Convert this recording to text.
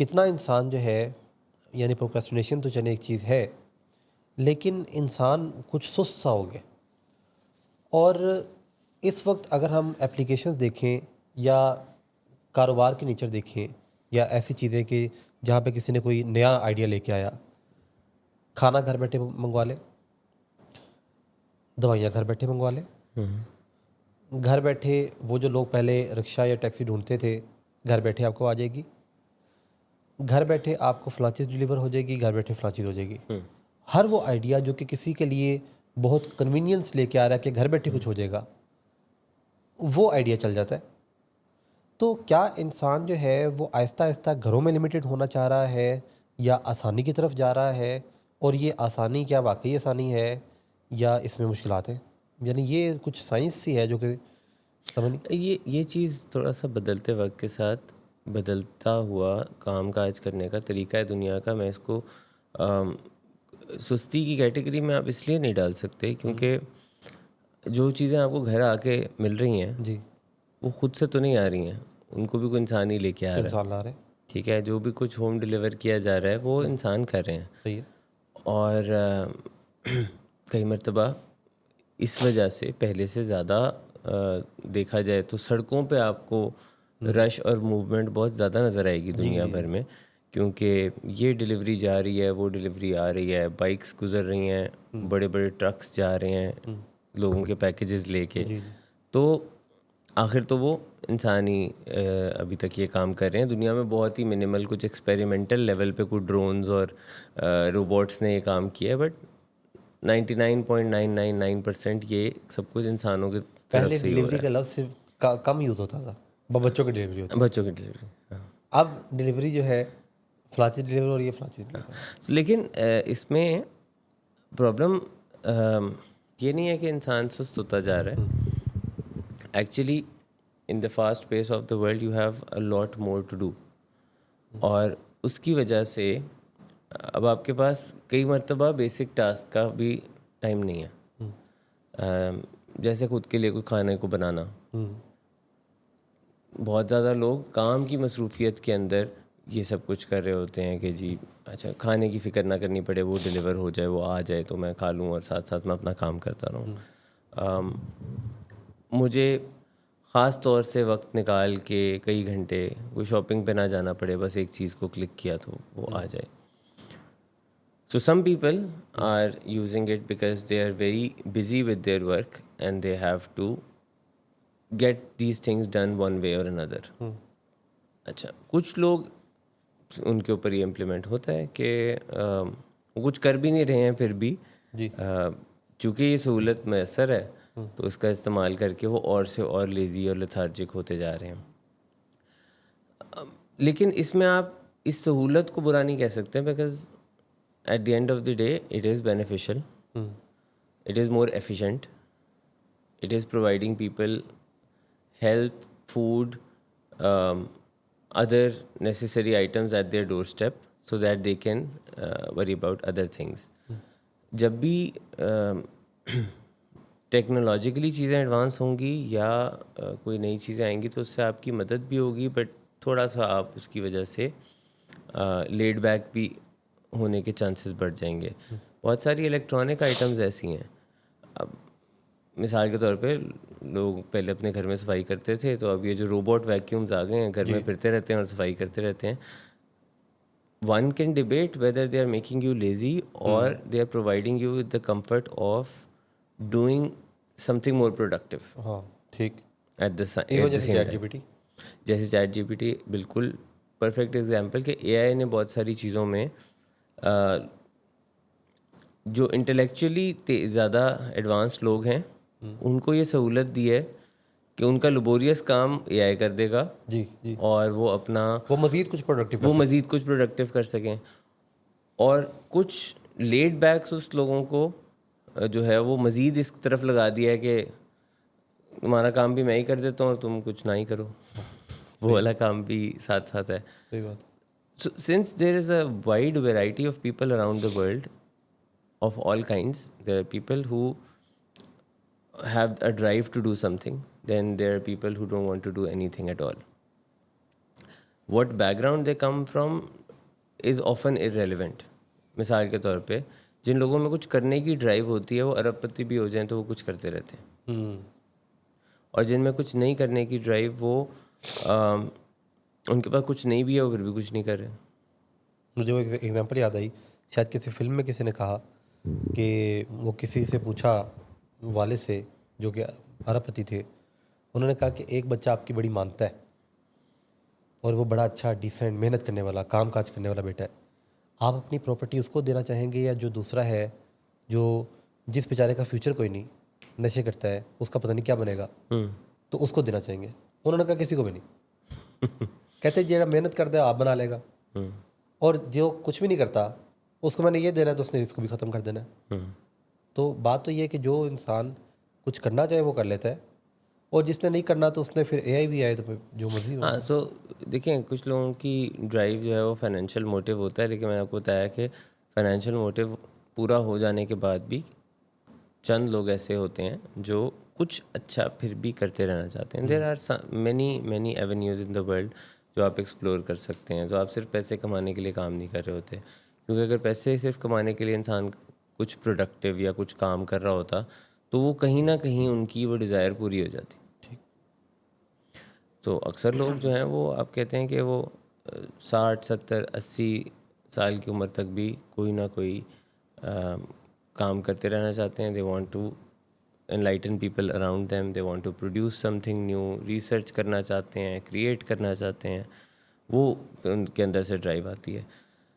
کتنا انسان جو ہے یعنی پروکرسٹینیشن تو چلے ایک چیز ہے، لیکن انسان کچھ سست سا ہو گیا. اور اس وقت اگر ہم اپلیکیشنز دیکھیں یا کاروبار کے نیچر دیکھیں یا ایسی چیزیں کہ جہاں پہ کسی نے کوئی نیا آئیڈیا لے کے آیا، کھانا گھر بیٹھے منگوا لے، دوائیاں گھر بیٹھے منگوا لے، گھر بیٹھے وہ جو لوگ پہلے رکشہ یا ٹیکسی ڈھونڈتے تھے گھر بیٹھے آپ کو آ جائے گی، گھر بیٹھے آپ کو فلاں چیز ڈلیور ہو جائے گی، گھر بیٹھے فلاں چیز ہو جائے گی. ہر وہ آئیڈیا جو کہ کسی کے لیے بہت کنوینئنس لے کے آ رہا ہے کہ گھر بیٹھے کچھ ہو جائے گا، وہ آئیڈیا چل جاتا ہے. تو کیا انسان جو ہے وہ آہستہ آہستہ گھروں میں لمیٹڈ ہونا چاہ رہا ہے یا آسانی کی طرف جا رہا ہے؟ اور یہ آسانی کیا واقعی آسانی ہے یا اس میں مشکلات ہیں؟ یعنی یہ کچھ سائنس سی ہے جو کہ سمجھ نہیں. یہ چیز تھوڑا سا بدلتے وقت کے ساتھ بدلتا ہوا کام کاج کرنے کا طریقہ ہے دنیا کا. میں اس کو سستی کی کیٹیگری میں آپ اس لیے نہیں ڈال سکتے کیونکہ جو چیزیں آپ کو گھر آ کے مل رہی ہیں جی وہ خود سے تو نہیں آ رہی ہیں، ان کو بھی کوئی انسان ہی لے کے آ رہا ہے. انسان لا رہے. ٹھیک ہے، جو بھی کچھ ہوم ڈلیور کیا جا رہا ہے وہ انسان کر رہے ہیں. صحیح ہے. اور کئی مرتبہ اس وجہ سے پہلے سے زیادہ دیکھا جائے تو سڑکوں پہ آپ کو رش اور موومنٹ بہت زیادہ نظر آئے گی دنیا بھر میں، کیونکہ یہ ڈلیوری جا رہی ہے، وہ ڈلیوری آ رہی ہے، بائکس گزر رہی ہیں، بڑے بڑے ٹرکس جا رہے ہیں لوگوں کے پیکیجز لے کے. تو آخر تو وہ انسان ہی ابھی تک یہ کام کر رہے ہیں. دنیا میں بہت ہی منیمل کچھ ایکسپیریمنٹل لیول پہ کچھ ڈرونز اور روبوٹس نے یہ کام کیا ہے، بٹ 99.999% یہ سب کچھ انسانوں کی طرف پہلے سے ہی ہو ڈلیوری رہا کا لفظ صرف کم یوز ہوتا تھا، بچوں کی ڈلیوری ہوتی ہے، تھی. بچوں کی ڈلیوری. اب ڈلیوری جو ہے فلاں چیز ڈلیور ہو رہی ہے، فلاں چیز ڈلیور. لیکن اس میں پرابلم یہ نہیں ہے کہ انسان سست ہوتا جا رہا ہے. Actually in the fast pace of the world you have a lot more to do, اور اس کی وجہ سے اب آپ کے پاس کئی مرتبہ بیسک ٹاسک کا بھی ٹائم نہیں ہے. جیسے خود کے لیے کوئی کھانے کو بنانا، بہت زیادہ لوگ کام کی مصروفیت کے اندر یہ سب کچھ کر رہے ہوتے ہیں کہ جی اچھا کھانے کی فکر نہ کرنی پڑے، وہ ڈلیور ہو جائے، وہ آ جائے تو میں کھا لوں اور ساتھ ساتھ میں اپنا کام کرتا رہوں. مجھے خاص طور سے وقت نکال کے کئی گھنٹے کوئی شاپنگ پہ نہ جانا پڑے، بس ایک چیز کو کلک کیا تو وہ آ جائے. So some people are using it because they are very busy with their work and they have to get these things done one way or another. اچھا کچھ لوگ ان کے اوپر یہ امپلیمنٹ ہوتا ہے کہ وہ کچھ کر بھی نہیں رہے ہیں پھر بھی چونکہ یہ سہولت میسر ہے تو اس کا استعمال کر کے وہ اور سے اور لیزی اور لیتھارجک ہوتے جا رہے ہیں. لیکن اس میں آپ اس سہولت کو برا نہیں کہہ سکتے because at the end of the day it is beneficial, it is more efficient, it is providing people help, food, other necessary items at their doorstep so that they can worry about other things. جب بھی technologically چیزیں advance ہوں گی یا کوئی نئی چیزیں آئیں گی تو اس سے آپ کی مدد بھی ہوگی، بٹ تھوڑا سا آپ اس کی وجہ سے لیڈ بیک بھی ہونے کے چانسز بڑھ جائیں گے. بہت ساری الیکٹرانک آئٹمز ایسی ہیں، اب مثال کے طور پہ لوگ پہلے اپنے گھر میں صفائی کرتے تھے، تو اب یہ جو روبوٹ ویکیومز آ گئے ہیں گھر میں پھرتے رہتے ہیں اور صفائی کرتے رہتے ہیں. One can debate whether they are making you lazy اور they are providing you with the comfort of doing something more productive. ہاں ٹھیک. ایٹ دا سیم ٹائم جیسے چیٹ جی پی ٹی بالکل پرفیکٹ ایگزامپل کہ A آئی نے بہت ساری چیزوں میں جو انٹلیکچولی زیادہ ایڈوانس لوگ ہیں ان کو یہ سہولت دی ہے کہ ان کا لیبوریس کام اے آئی کر دے گا اور وہ اپنا وہ مزید کچھ پروڈکٹیو کر سکیں. اور کچھ لیڈ بیکس اس لوگوں کو جو ہے وہ مزید اس طرف لگا دیا ہے کہ تمہارا کام بھی میں ہی کر دیتا ہوں اور تم کچھ نہ ہی کرو، وہ والا کام بھی ساتھ ساتھ ہے. صحیح بات. So since there is a wide variety of people around the world of all kinds, there are people who have a drive to do something, then there are people who don't want to do anything at all. what background they come from is often irrelevant. مثال کے طور پہ جن لوگوں میں کچھ کرنے کی ڈرائیو ہوتی ہے وہ ارب پتی بھی ہو جائیں تو وہ کچھ کرتے رہتے ہیں, اور جن میں کچھ نہیں کرنے کی ڈرائیو وہ ان کے پاس کچھ نہیں بھی ہے وہ پھر بھی کچھ نہیں کر رہے. مجھے وہ ایگزامپل یاد آئی, شاید کسی فلم میں کسی نے کہا کہ وہ کسی سے پوچھا والد سے جو کہ ارب پتی تھے, انہوں نے کہا کہ ایک بچہ آپ کی بڑی مانتا ہے اور وہ بڑا اچھا ڈیسنٹ محنت کرنے والا کام کاج کرنے والا بیٹا ہے, آپ اپنی پراپرٹی اس کو دینا چاہیں گے یا جو دوسرا ہے جو جس بیچارے کا فیوچر کوئی نہیں, نشے کرتا ہے, اس کا پتہ نہیں کیا بنے گا, تو اس کو دینا چاہیں گے؟ انہوں نے کہا کسی کو بھی نہیں. کہتے جیڑا محنت کرتا ہے آپ بنا لے گا, اور جو کچھ بھی نہیں کرتا اس کو میں نے یہ دینا ہے تو اس نے اس کو بھی ختم کر دینا ہے. تو بات تو یہ ہے کہ جو انسان کچھ کرنا چاہے وہ کر لیتا ہے, اور جس نے نہیں کرنا تو اس نے پھر اے آئی بھی آئے تو پھر جو مرضی ہو. ہاں سو دیکھیں کچھ لوگوں کی ڈرائیو جو ہے وہ فائنینشیل موٹیو ہوتا ہے, لیکن میں نے آپ کو بتایا کہ فائنینشیل موٹیو پورا ہو جانے کے بعد بھی چند لوگ ایسے ہوتے ہیں جو کچھ اچھا پھر بھی کرتے رہنا چاہتے ہیں. There are many avenues in the world جو آپ ایکسپلور کر سکتے ہیں. تو آپ صرف پیسے کمانے کے لیے کام نہیں کر رہے ہوتے, کیونکہ اگر پیسے صرف کمانے کے لیے انسان کچھ پروڈکٹیو یا کچھ کام کر رہا ہوتا تو وہ کہیں نہ کہیں ان کی وہ ڈیزائر پوری ہو جاتی. تو اکثر لوگ جو ہیں وہ آپ کہتے ہیں کہ وہ 60 70 80 سال کی عمر تک بھی کوئی نہ کوئی کام کرتے رہنا چاہتے ہیں. They want to enlighten people around them, they want to produce something new, research کرنا چاہتے ہیں, کریٹ کرنا چاہتے ہیں, وہ ان کے اندر سے ڈرائیو آتی ہے.